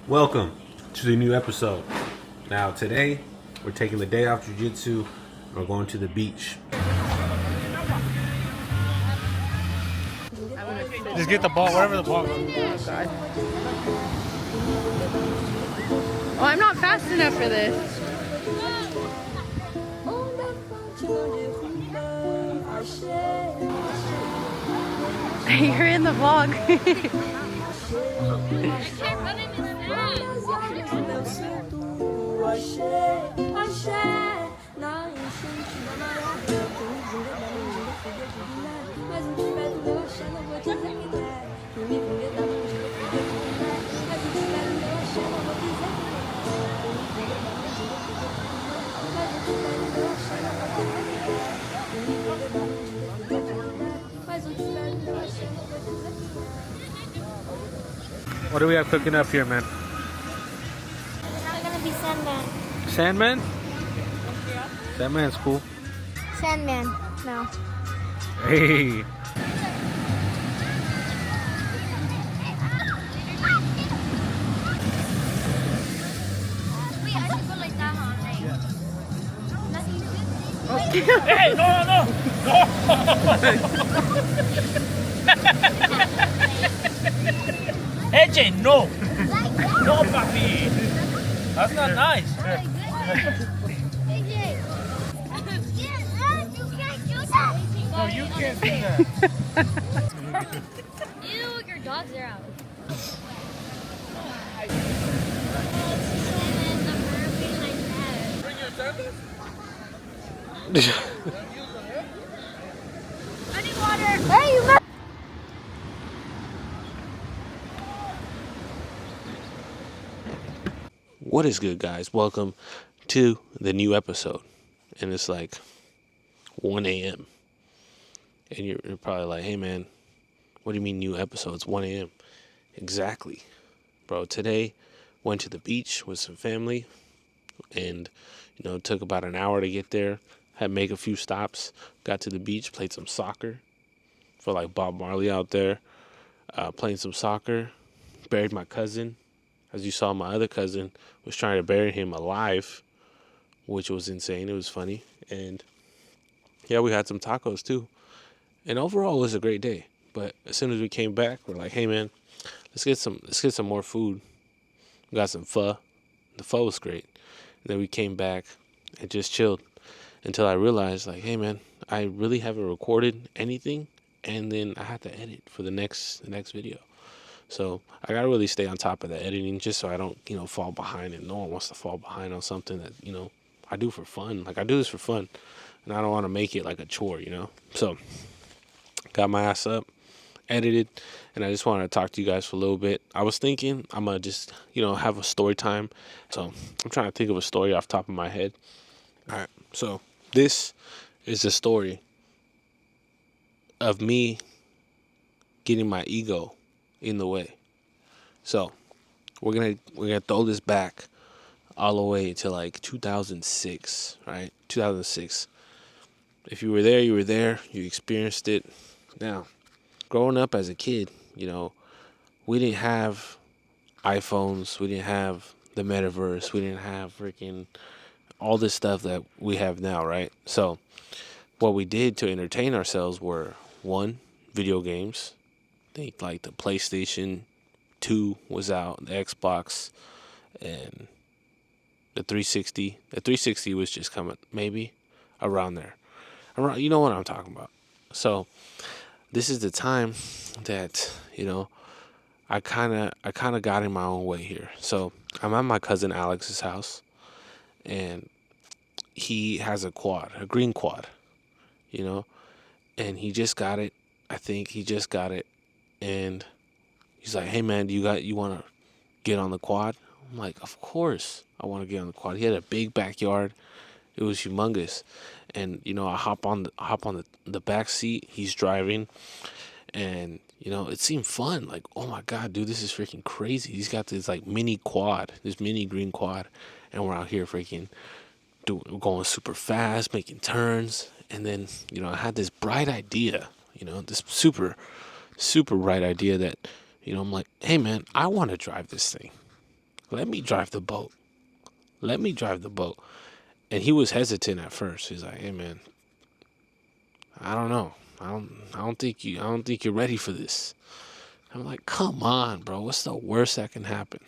Welcome to the new episode. Now today, we're taking the day off jiu-jitsu. We're going to the beach. Just get the ball, wherever the ball goes. Oh, God. Oh, I'm not fast enough for this. You're in the vlog. What do we have cooking up here, man? It's gonna be Sandman. Sandman? Sandman's cool. Sandman, no. Hey. Wait, I should go like that, huh? Hey, no. AJ, no. No, papi. That's not nice. No, you can't do that. Ew, your dogs are out. Bring your sandals? I need water. Hey, you What is good, guys? Welcome to the new episode. And it's like 1 a.m. And you're probably like, hey, man, what do you mean new episode? It's 1 a.m. Exactly. Bro, today went to the beach with some family. And, it took about an hour to get there. Had to make a few stops. Got to the beach, played some soccer. Felt like Bob Marley out there. Playing some soccer. Buried my cousin. As you saw, my other cousin was trying to bury him alive, which was insane. It was funny. And yeah, we had some tacos too. And overall, it was a great day. But as soon as we came back, we're like, hey man, let's get some more food. We got some pho. The pho was great. And then we came back and just chilled until I realized, like, hey man, I really haven't recorded anything, and then I had to edit for the next video. So I gotta really stay on top of the editing, just so I don't, fall behind. And no one wants to fall behind on something that I do for fun. Like, I do this for fun, and I don't want to make it like a chore, So got my ass up, edited, and I just wanted to talk to you guys for a little bit. I was thinking I'm gonna just have a story time. So I'm trying to think of a story off the top of my head. All right, so this is a story of me getting my ego in the way. So we're gonna throw this back all the way to like 2006, right? 2006. If you were there, you were there. You experienced it. Now, growing up as a kid, we didn't have iPhones. We didn't have the metaverse. We didn't have freaking all this stuff that we have now, right? So what we did to entertain ourselves were, one, video games. Think like the PlayStation 2 was out, the Xbox, and the 360. The 360 was just coming, maybe around there. You know what I'm talking about. So this is the time that I kind of got in my own way here. So I'm at my cousin Alex's house, and he has a quad, a green quad, and he just got it. I think he just got it. And he's like, hey man, you want to get on the quad? I'm like, of course I want to get on the quad. He had a big backyard. It was humongous. And, I hop on the back seat. He's driving. And, it seemed fun. Like, oh my God, dude, this is freaking crazy. He's got this like mini quad, this mini green quad. And we're out here freaking going super fast, making turns. And then, I had this bright idea, this super bright idea that, I'm like, hey man, I want to drive this thing. let me drive the boat. Let me drive the boat. And he was hesitant at first. He's like, hey man, I don't know. I don't think you're ready for this. I'm like, come on, bro. What's the worst that can happen?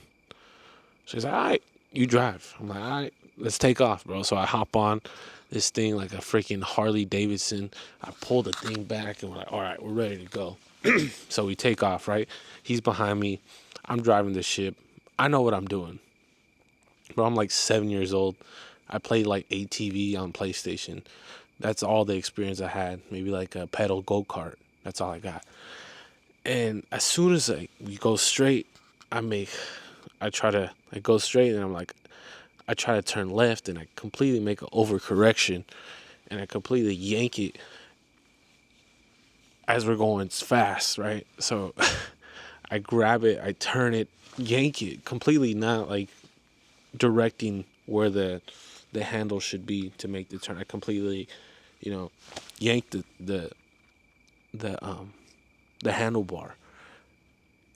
She's like, all right, you drive. I'm like, all right, let's take off, bro. So I hop on this thing like a freaking Harley Davidson. I pull the thing back and we're like, all right, we're ready to go. So we take off, right? He's behind me. I'm driving the ship. I know what I'm doing. Bro, I'm like 7 years old. I played like ATV on PlayStation. That's all the experience I had. Maybe like a pedal go-kart. That's all I got. And as soon as we go straight, I go straight and I'm like, I try to turn left and I completely make an overcorrection and I completely yank it as we're going fast, right? So I grab it, I turn it, yank it, completely not like directing where the handle should be to make the turn. I completely, yanked the handlebar,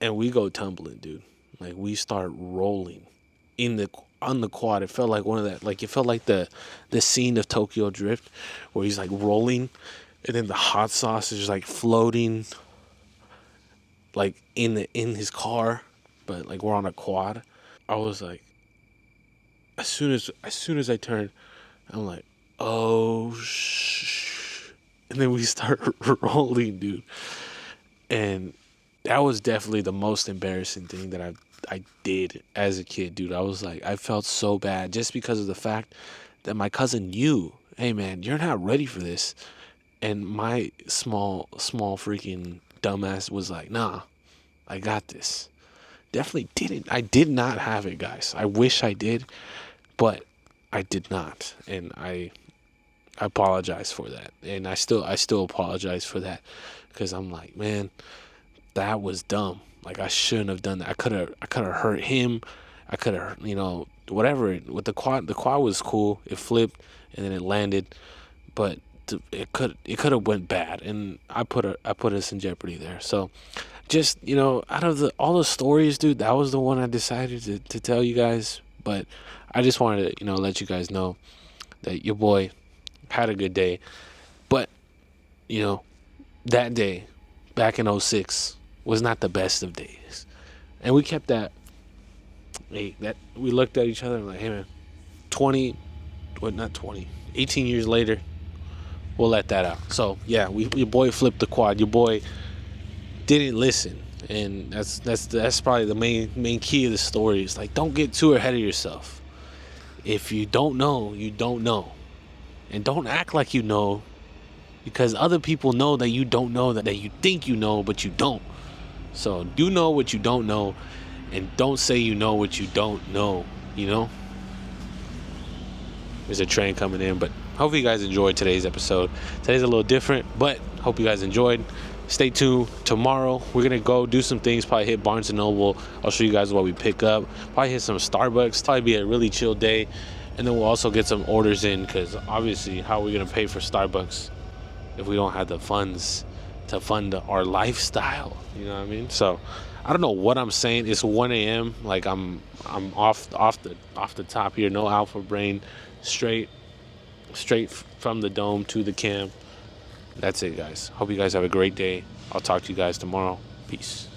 and we go tumbling, dude. Like we start rolling on the quad. It felt like it felt like the scene of Tokyo Drift where he's like rolling and then the hot sauce is like floating like in his car, but like we're on a quad. I was like, as soon as I turned, I'm like, oh and then we start rolling, dude. And that was definitely the most embarrassing thing that I did as a kid, dude. I was like, I felt so bad just because of the fact that my cousin knew, hey man, you're not ready for this. And my small freaking dumbass was like, nah, I got this. Definitely didn't. I did not have it, guys. I wish I did, but I did not. And I apologize for that. And I still apologize for that because I'm like, man, that was dumb. Like I shouldn't have done that. I could have hurt him. I could have, whatever. With the quad was cool. It flipped and then it landed, but it could have went bad, and I put us in jeopardy there. So, just out of all the stories, dude, that was the one I decided to tell you guys. But I just wanted to let you guys know that your boy had a good day, but that day back in 2006 was not the best of days, and we kept that. We looked at each other and like, hey man, 18 years later, we'll let that out. So yeah, your boy flipped the quad. Your boy didn't listen, and that's probably the main key of the story. Is like, don't get too ahead of yourself. If you don't know, you don't know, and don't act like you know, because other people know that you don't know, that you think you know, but you don't. So do know what you don't know, and don't say you know what you don't know. There's a train coming in, but hope you guys enjoyed today's episode. Today's a little different, but hope you guys enjoyed. Stay tuned. Tomorrow we're gonna go do some things. Probably hit Barnes & Noble. I'll show you guys what we pick up. Probably hit some Starbucks. Probably be a really chill day, and then we'll also get some orders in, because obviously, how are we gonna pay for Starbucks if we don't have the funds to fund our lifestyle? You know what I mean? So I don't know what I'm saying. It's 1 a.m. Like I'm off the top here. No alpha brain. Straight from the dome to the cam. That's it, guys. Hope you guys have a great day. I'll talk to you guys tomorrow. Peace.